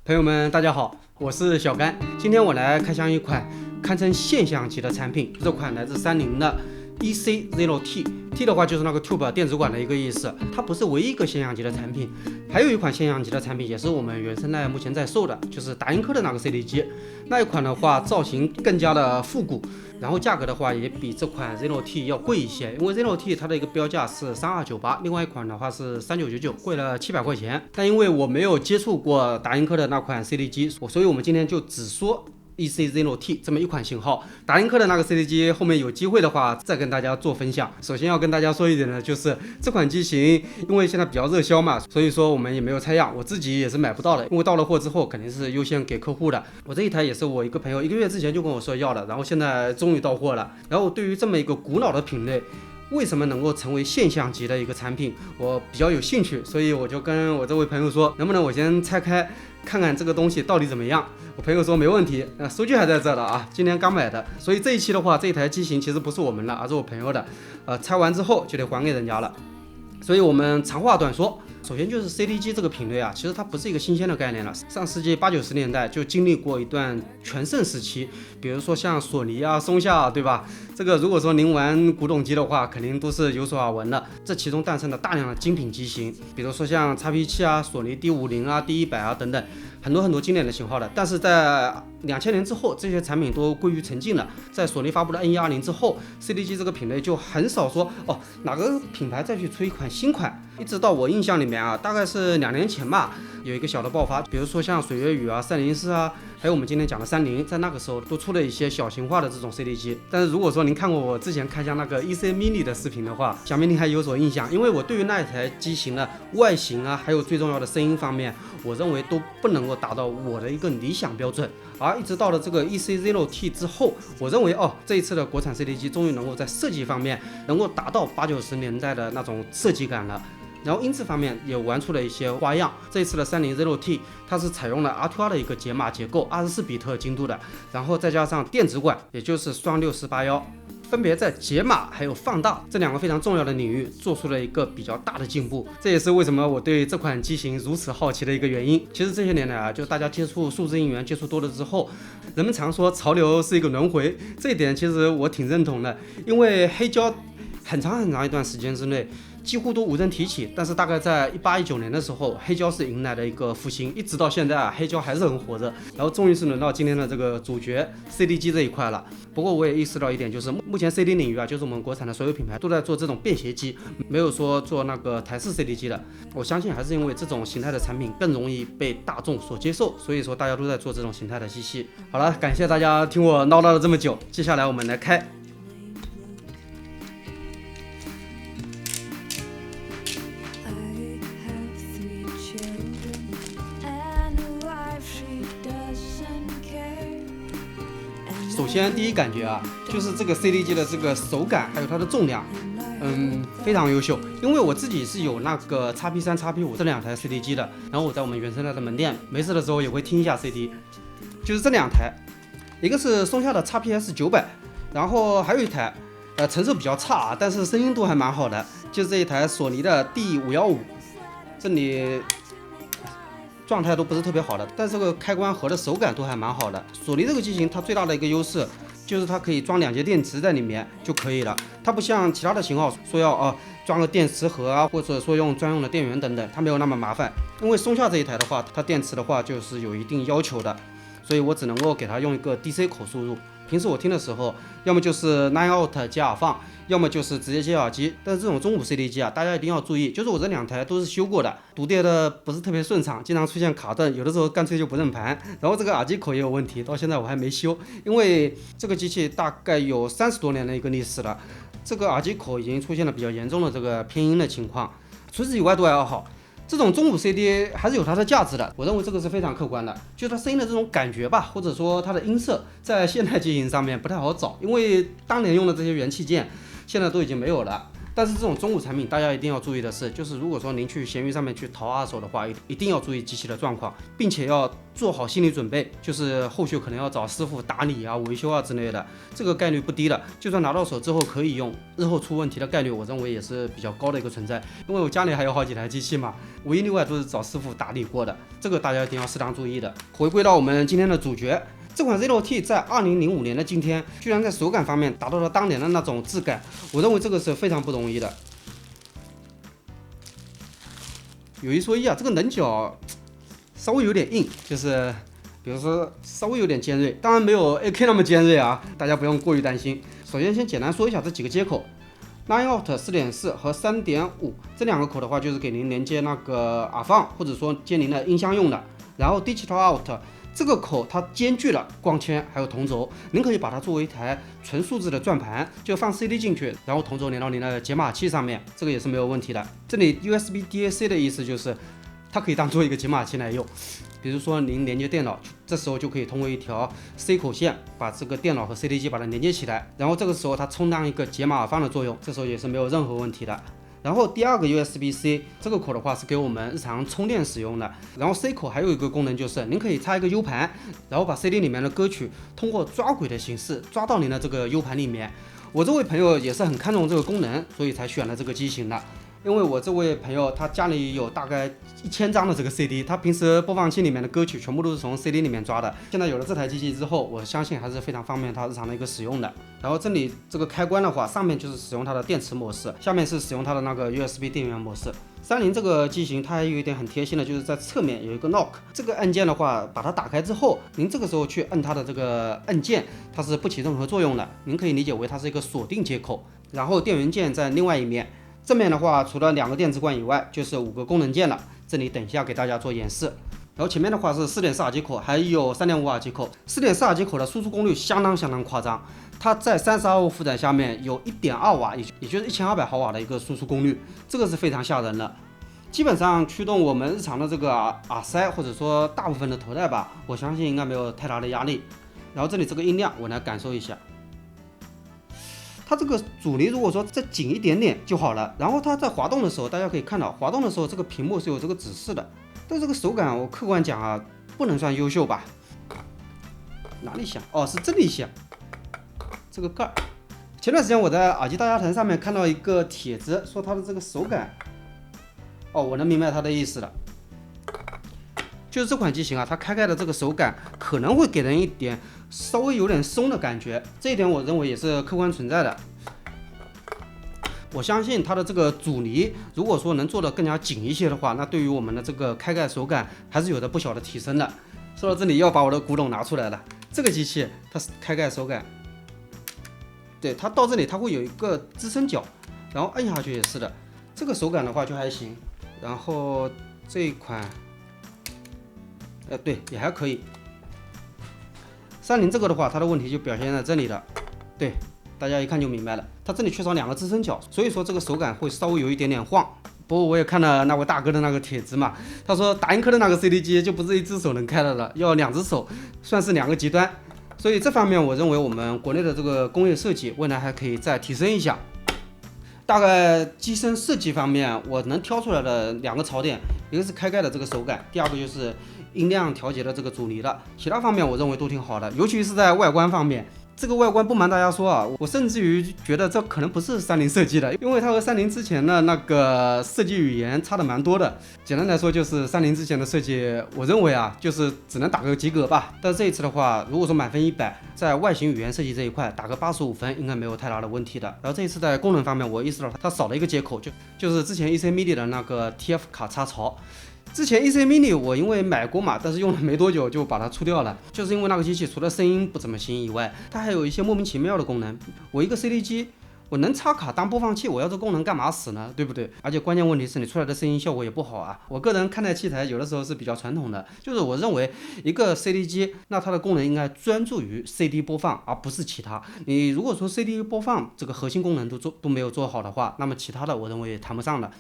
朋友们，大家好，我是小甘。今天我来开箱一款堪称现象级的产品，这款来自三菱的 EC0T，T 的话就是那个 tube 电子管的一个意思。它不是唯一一个现象级的产品，还有一款现象级的产品也是我们原生态目前在售的，就是达音科的那个 CD 机。那一款的话，造型更加的复古，然后价格的话也比这款 0T 要贵一些，因为 0T 它的一个标价是3298，另外一款的话是3999，贵了700块钱。但因为我没有接触过达音科的那款 CD 机，所以我们今天就只说EC0T 这么一款型号。达音科的那个 CD 机后面有机会的话再跟大家做分享。首先要跟大家说一点呢，就是这款机型因为现在比较热销嘛，所以说我们也没有拆样，我自己也是买不到的，因为到了货之后肯定是优先给客户的。我这一台也是我一个朋友1个月之前就跟我说要的，然后现在终于到货了。然后对于这么一个古老的品类，为什么能够成为现象级的一个产品，我比较有兴趣，所以我就跟我这位朋友说，能不能我先拆开看看这个东西到底怎么样。我朋友说没问题，收据还在这了啊，今天刚买的。所以这一期的话，这一台机型其实不是我们的，而是我朋友的，拆完之后就得还给人家了。所以我们长话短说，首先就是 CD 机这个品类啊，其实它不是一个新鲜的概念了。上世纪80、90年代就经历过一段全盛时期，比如说像索尼啊、松下啊，对吧？这个如果说您玩古董机的话，肯定都是有所耳闻的。这其中诞生了大量的精品机型，比如说像 XP7 啊、索尼 D50啊、D100啊等等，很多经典的型号的。但是在2000年之后，这些产品都归于沉静了。在索尼发布的 N120之后 ，CD 机这个品类就很少说哪个品牌再去出一款新款。一直到我印象里面啊，大概是2年前吧，有一个小的爆发，比如说像水月雨啊、赛灵思啊，还有我们今天讲的三菱，在那个时候都出了一些小型化的这种 CD 机。但是如果说您看过我之前开箱那个 EC Mini 的视频的话，想必您还有所印象，因为我对于那一台机型的外形啊，还有最重要的声音方面，我认为都不能够达到我的一个理想标准。而一直到了这个 EC0T 之后，我认为这一次的国产 CD 机终于能够在设计方面能够达到80、90年代的那种设计感了。然后音质方面也玩出了一些花样。这一次的三菱 0T 它是采用了 R2R 的一个解码结构，24比特精度的，然后再加上电子管，也就是双6481，分别在解码还有放大这2个非常重要的领域做出了一个比较大的进步。这也是为什么我对这款机型如此好奇的一个原因。其实这些年来啊，就大家接触数字应援接触多了之后，人们常说潮流是一个轮回，这一点其实我挺认同的。因为黑胶很长一段时间之内几乎都无人提起，但是大概在18、19年的时候，黑胶是迎来了一个复兴，一直到现在啊，黑胶还是很火热。然后终于是轮到今天的这个主角 CD 机这一块了。不过我也意识到一点，就是目前 CD 领域啊，就是我们国产的所有品牌都在做这种便携机，没有说做那个台式 CD 机的。我相信还是因为这种形态的产品更容易被大众所接受，所以说大家都在做这种形态的机器。好了，感谢大家听我唠叨了这么久，接下来我们来开。首先第一感觉啊，就是这个 CD 机的这个手感还有它的重量，非常优秀。因为我自己是有那个 XP3、XP5这2台 CD 机的，然后我在我们原生态的门店没事的时候也会听一下 CD， 就是这2台，一个是松下的 XPS900， 然后还有一台成色比较差啊，但是声音都还蛮好的，就是这一台索尼的 D515， 这里状态都不是特别好的，但是这个开关盒的手感都还蛮好的。索尼这个机型它最大的一个优势就是它可以装2节电池在里面就可以了，它不像其他的型号说要装个电池盒啊，或者说用专用的电源等等，它没有那么麻烦。因为松下这一台的话，它电池的话就是有一定要求的，所以我只能够给它用一个 DC 口输入。平时我听的时候，要么就是 9 out 接耳放，要么就是直接接耳机。但是这种中古 CD 机啊，大家一定要注意，就是我这2台都是修过的，读碟的不是特别顺畅，经常出现卡顿，有的时候干脆就不认盘。然后这个耳机口也有问题，到现在我还没修，因为这个机器大概有30多年的一个历史了，这个耳机口已经出现了比较严重的这个偏音的情况。除此以外都还要好。这种中古 CD 还是有它的价值的，我认为这个是非常客观的，就是它声音的这种感觉吧，或者说它的音色，在现代机型上面不太好找，因为当年用的这些元器件现在都已经没有了。但是这种中古产品大家一定要注意的是，就是如果说您去闲鱼上面去淘二手的话，一定要注意机器的状况，并且要做好心理准备，就是后续可能要找师傅打理啊、维修啊之类的，这个概率不低的。就算拿到手之后可以用，日后出问题的概率我认为也是比较高的一个存在。因为我家里还有好几台机器嘛，唯一例外都是找师傅打理过的，这个大家一定要适当注意的。回归到我们今天的主角。这款 Zero T 在2005年的今天，居然在手感方面达到了当年的那种质感，我认为这个是非常不容易的。有一说一啊，这个棱角稍微有点硬，就是比如说稍微有点尖锐，当然没有 AK 那么尖锐啊，大家不用过于担心。首先简单说一下这几个接口，9 out 4.4 和 3.5 这两个口的话，就是给您连接那个耳放或者说接您的音箱用的。然后 Digital Out 这个口它兼具了光纤还有同轴，您可以把它作为一台纯数字的转盘，就放 CD 进去，然后同轴连到您的解码器上面，这个也是没有问题的。这里 USB DAC 的意思就是它可以当做一个解码器来用，比如说您连接电脑，这时候就可以通过一条 C 口线把这个电脑和 CD 机把它连接起来，然后这个时候它充当一个解码耳放的作用，这时候也是没有任何问题的。然后第二个 USB-C 这个口的话是给我们日常充电使用的。然后 C 口还有一个功能就是您可以插一个 U 盘，然后把 CD 里面的歌曲通过抓轨的形式抓到您的这个 U 盘里面。我这位朋友也是很看重这个功能，所以才选了这个机型的。因为我这位朋友他家里有大概1000张的这个 CD， 他平时播放器里面的歌曲全部都是从 CD 里面抓的。现在有了这台机器之后，我相信还是非常方便他日常的一个使用的。然后这里这个开关的话，上面就是使用它的电池模式，下面是使用它的那个 USB 电源模式。三菱这个机型它还有一点很贴心的，就是在侧面有一个 Lock， 这个按键的话，把它打开之后，您这个时候去摁它的这个按键，它是不起任何作用的。您可以理解为它是一个锁定接口，然后电源键在另外一面。正面的话，除了2个电子管以外，就是5个功能键了。这里等一下给大家做演示。然后前面的话是 4.4 耳机口，还有 3.5 耳机口。4.4 耳机口的输出功率相当夸张，它在32伏负载下面有 1.2 瓦，也就是1200毫瓦的一个输出功率，这个是非常吓人的。基本上驱动我们日常的这个耳塞，或者说大部分的头戴吧，我相信应该没有太大的压力。然后这里这个音量，我来感受一下。它这个阻尼如果说再紧一点点就好了，然后它在滑动的时候，大家可以看到滑动的时候这个屏幕是有这个指示的，但这个手感我客观讲啊，不能算优秀吧？哪里响？哦，是这里响，这个盖儿。前段时间我在耳机大家谈上面看到一个帖子，说它的这个手感，哦，我能明白它的意思了，就是这款机型啊，它开盖的这个手感可能会给人一点稍微有点松的感觉，这一点我认为也是客观存在的。我相信它的这个阻尼，如果说能做得更加紧一些的话，那对于我们的这个开盖手感还是有着不小的提升的。说到这里，要把我的古董拿出来了。这个机器它是开盖手感，对，它到这里它会有一个支撑脚，然后摁下去也是的，这个手感的话就还行。然后这一款，对，也还可以。三菱这个的话，它的问题就表现在这里了，对，大家一看就明白了，它这里缺少2个支撑脚，所以说这个手感会稍微有一点点晃。不过我也看了那位大哥的那个帖子嘛，他说打印科的那个 CD 机就不是1只手能开的了，要2只手，算是2个极端。所以这方面我认为我们国内的这个工业设计未来还可以再提升一下。大概机身设计方面，我能挑出来的2个槽点，一个是开盖的这个手感，第二个就是音量调节的这个阻尼了。其他方面我认为都挺好的，尤其是在外观方面。这个外观不瞒大家说啊，我甚至于觉得这可能不是三菱设计的，因为它和三菱之前的那个设计语言差的蛮多的。简单来说，就是三菱之前的设计，我认为啊，就是只能打个及格吧。但是这一次的话，如果说满分100，在外形语言设计这一块打个85分，应该没有太大的问题的。然后这一次在功能方面，我意识到它少了一个接口，就是之前 EC Mini 的那个 TF 卡插槽。之前 EC Mini 我因为买过嘛，但是用了没多久就把它出掉了，就是因为那个机器除了声音不怎么行以外，它还有一些莫名其妙的功能。我一个 CD 机，我能插卡当播放器，我要这功能干嘛使呢？对不对？而且关键问题是你出来的声音效果也不好啊。我个人看待器材有的时候是比较传统的，就是我认为一个 CD 机，那它的功能应该专注于 CD 播放，而不是其他。你如果说 CD 播放这个核心功能都没有做好的话，那么其他的我认为也谈不上的。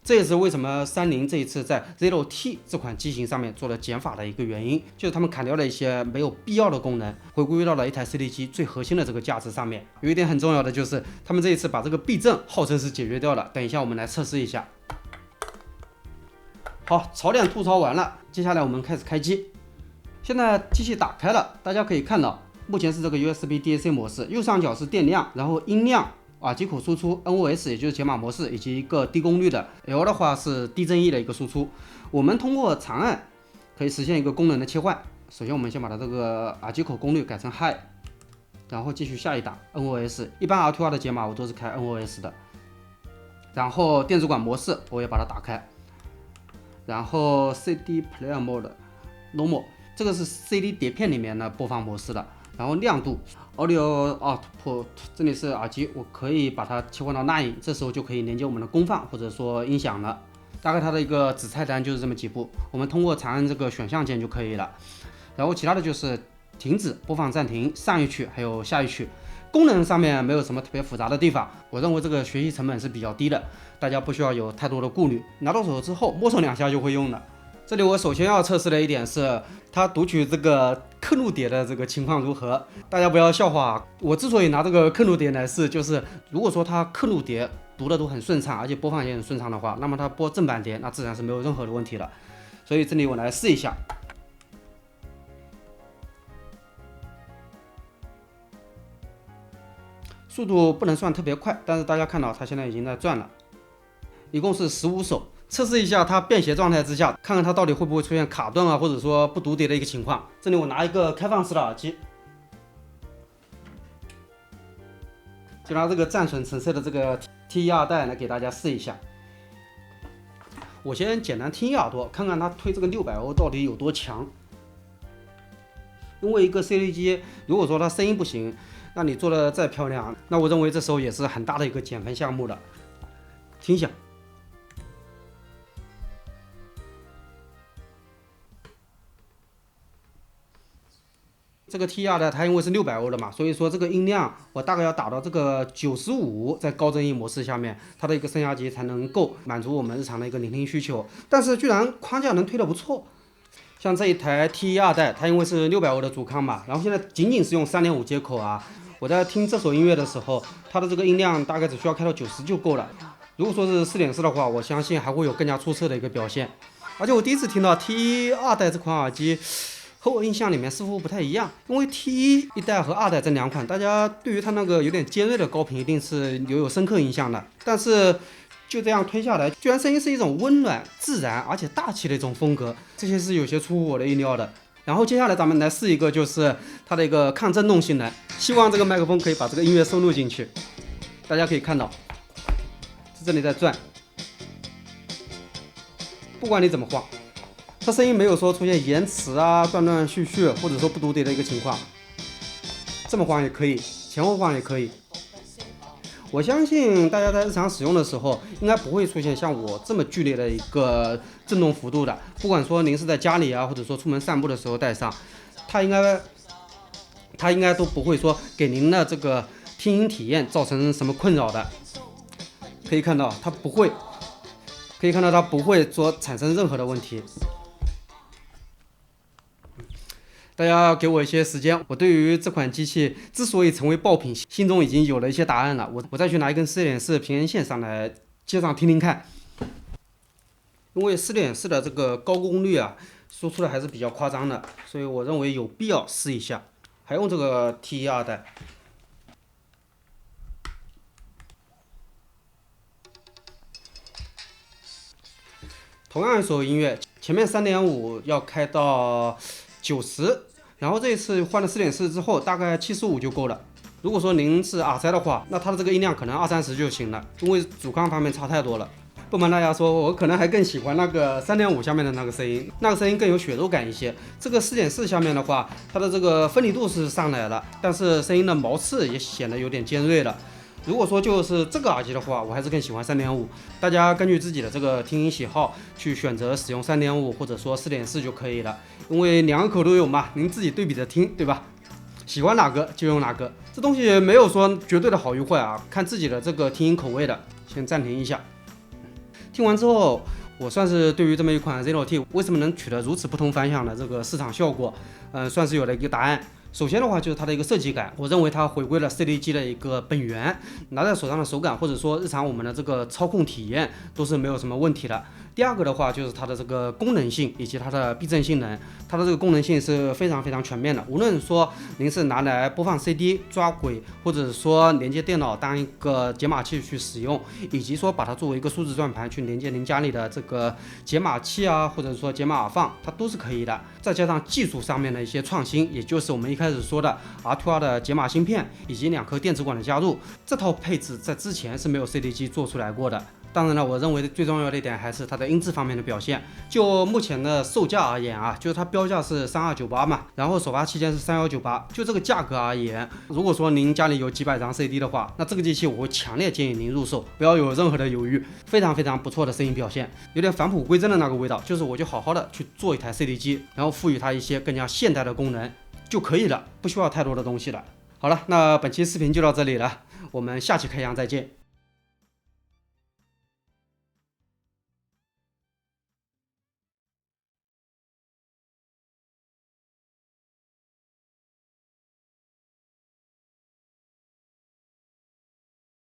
这也是为什么三菱这一次在 Zero T 这款机型上面做了减法的一个原因，就是他们砍掉了一些没有必要的功能，回归到了一台 CD 机最核心的这个价值上面。有一点很重要的就是他们这一次把这个避震号称是解决掉了，等一下我们来测试一下。好，槽点吐槽完了，接下来我们开始开机。现在机器打开了，大家可以看到，目前是这个 USB DAC 模式，右上角是电量，然后音量。耳机口输出 NOS 也就是解码模式，以及一个低功率的 L 的话是低增益的一个输出。我们通过长按可以实现一个功能的切换。首先我们先把它这个耳机口功率改成 High， 然后继续下一档 NOS。一般 R2R 的解码我都是开 NOS 的。然后电子管模式我也把它打开，然后 CD Player Mode Normal， 这个是 CD 碟片里面的播放模式的。然后亮度 Audio Output， 这里是耳机，我可以把它切换到 Line， 这时候就可以连接我们的功放或者说音响了。大概它的一个子菜单就是这么几步，我们通过长按这个选项键就可以了。然后其他的就是停止、播放、暂停、上一曲还有下一曲。功能上面没有什么特别复杂的地方，我认为这个学习成本是比较低的，大家不需要有太多的顾虑，拿到手之后摸索2下就会用了。这里我首先要测试的一点是它读取这个刻录碟的这个情况如何，大家不要笑话。我之所以拿这个刻录碟来试，就是如果说它刻录碟读的都很顺畅，而且播放也很顺畅的话，那么它播正版碟那自然是没有任何的问题了。所以这里我来试一下，速度不能算特别快，但是大家看到它现在已经在转了，一共是15首。测试一下它便携状态之下，看看它到底会不会出现卡顿啊，或者说不读碟的一个情况。这里我拿一个开放式的耳机，就拿这个战损橙色的这个 T12 带来给大家试一下。我先简单听一耳朵，看看它推这个600欧到底有多强。因为一个 CD 机，如果说它声音不行，那你做的再漂亮，那我认为这时候也是很大的一个减分项目的。听响。这个 T2 的它因为是600欧的嘛，所以说这个音量我大概要打到这个95，在高增益模式下面，它的一个声压级才能够满足我们日常的一个聆听需求。但是居然框架能推得不错，像这一台 T2 代，它因为是600欧的主康嘛，然后现在仅仅是用3.5接口啊。我在听这首音乐的时候，它的这个音量大概只需要开到90就够了。如果说是4.4的话，我相信还会有更加出色的一个表现。而且我第一次听到 T2 代这款耳机。和我印象里面似乎不太一样，因为 T1 代和2代这2款，大家对于它那个有点尖锐的高频一定是留有深刻印象的。但是就这样推下来，居然声音是一种温暖、自然而且大气的一种风格，这些是有些出乎我的意料的。然后接下来咱们来试一个，就是它的一个抗震动性能，希望这个麦克风可以把这个音乐收录进去。大家可以看到，是这里在转，不管你怎么晃。它声音没有说出现延迟啊、断断续续，或者说不读碟的一个情况。这么晃也可以，前后晃也可以。我相信大家在日常使用的时候，应该不会出现像我这么剧烈的一个震动幅度的。不管说您是在家里啊，或者说出门散步的时候戴上，它应该都不会说给您的这个听音体验造成什么困扰的。可以看到它不会说产生任何的问题。大家给我一些时间，我对于这款机器之所以成为爆品，心中已经有了一些答案了。我再去拿一根4.4平衡线上来接上听听看。因为4.4的这个高功率啊，输出的还是比较夸张的，所以我认为有必要试一下。还用这个 T2 代。同样一首音乐，前面3.5要开到90，然后这一次换了4.4之后，大概75就够了。如果说您是耳塞的话，那它的这个音量可能20-30就行了，因为主康方面差太多了。不瞒大家说，我可能还更喜欢那个3.5下面的那个声音，那个声音更有血肉感一些。这个4.4下面的话，它的这个分离度是上来了，但是声音的毛刺也显得有点尖锐了。如果说就是这个耳机的话，我还是更喜欢3.5。大家根据自己的这个听音喜好去选择使用3.5或者说4.4就可以了，因为2口都有嘛，您自己对比着听，对吧？喜欢哪个就用哪个，这东西没有说绝对的好与坏啊，看自己的这个听音口味的。先暂停一下，听完之后，我算是对于这么一款 Zero T 为什么能取得如此不同凡响的这个市场效果，算是有了一个答案。首先的话就是它的一个设计感，我认为它回归了 CD 机的一个本源，拿在手上的手感或者说日常我们的这个操控体验都是没有什么问题的。第二个的话就是它的这个功能性以及它的避震性能，它的这个功能性是非常非常全面的。无论说您是拿来播放 CD、抓轨，或者说连接电脑当一个解码器去使用，以及说把它作为一个数字转盘去连接您家里的这个解码器啊，或者说解码耳放，它都是可以的。再加上技术上面的一些创新，也就是我们一开始说的 R2R 的解码芯片以及2颗电子管的加入，这套配置在之前是没有 CD 机做出来过的。当然了，我认为最重要的一点还是它的音质方面的表现。就目前的售价而言啊，就是它标价是3298嘛，然后首发期间是3198，就这个价格而言，如果说您家里有几百张 CD 的话，那这个机器我会强烈建议您入手，不要有任何的犹豫，非常非常不错的声音表现，有点返璞归真的那个味道，就是我就好好的去做一台 CD 机，然后赋予它一些更加现代的功能就可以了，不需要太多的东西了。好了，那本期视频就到这里了，我们下期开箱再见。